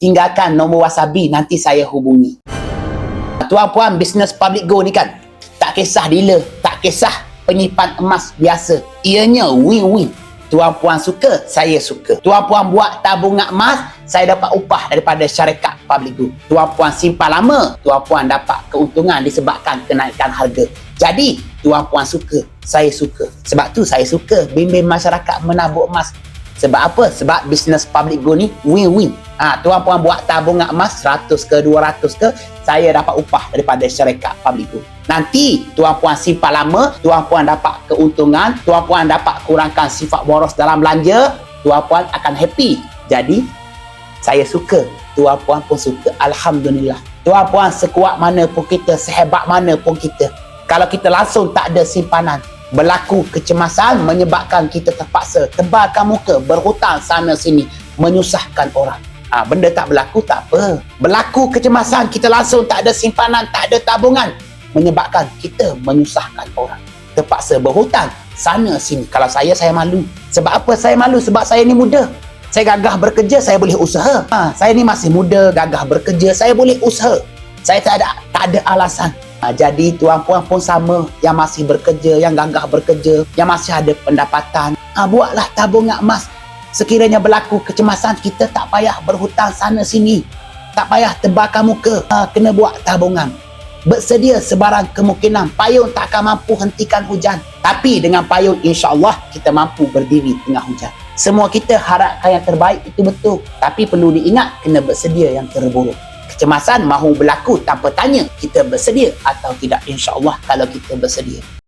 tinggalkan nombor wasabi, nanti saya hubungi. Tuan-puan, bisnes public go ni kan, tak kisah dealer, tak kisah penyimpan emas biasa, ianya win-win. Tuan-puan suka, saya suka. Tuan-puan buat tabungan emas, saya dapat upah daripada syarikat public go. Tuan-puan simpan lama, tuan-puan dapat keuntungan disebabkan kenaikan harga. Jadi, tuan-puan suka, saya suka. Sebab tu saya suka bimbing masyarakat menabung emas. Sebab apa? Sebab bisnes public go ni win-win. Tuan-puan buat tabungan emas 100 ke 200 ke, saya dapat upah daripada syarikat public go. Nanti tuan-puan simpan lama, tuan-puan dapat keuntungan, tuan-puan dapat kurangkan sifat boros dalam belanja, tuan-puan akan happy. Jadi saya suka, tuan-puan pun suka. Alhamdulillah. Tuan-puan, sekuat mana pun kita, sehebat mana pun kita, kalau kita langsung tak ada simpanan, berlaku kecemasan menyebabkan kita terpaksa tebalkan muka, berhutang sana sini, menyusahkan orang. Benda tak berlaku, tak apa. Berlaku kecemasan, kita langsung tak ada simpanan, tak ada tabungan, menyebabkan kita menyusahkan orang, terpaksa berhutang sana sini. Kalau saya malu. Sebab apa saya malu? Sebab saya ni muda, saya gagah bekerja, saya boleh usaha. Saya ni masih muda, gagah bekerja, saya boleh usaha. Saya tak ada alasan. Jadi tuan-puan pun sama, yang masih bekerja, yang gagah bekerja, yang masih ada pendapatan, buatlah tabungan emas. Sekiranya berlaku kecemasan, kita tak payah berhutang sana sini, tak payah tebalkan muka, kena buat tabungan. Bersedia sebarang kemungkinan. Payung tak akan mampu hentikan hujan, tapi dengan payung insya-Allah kita mampu berdiri tengah hujan. Semua kita harapkan yang terbaik, itu betul, tapi perlu diingat, kena bersedia yang terburuk. Kecemasan mahu berlaku tanpa tanya kita bersedia atau tidak, insya-Allah kalau kita bersedia.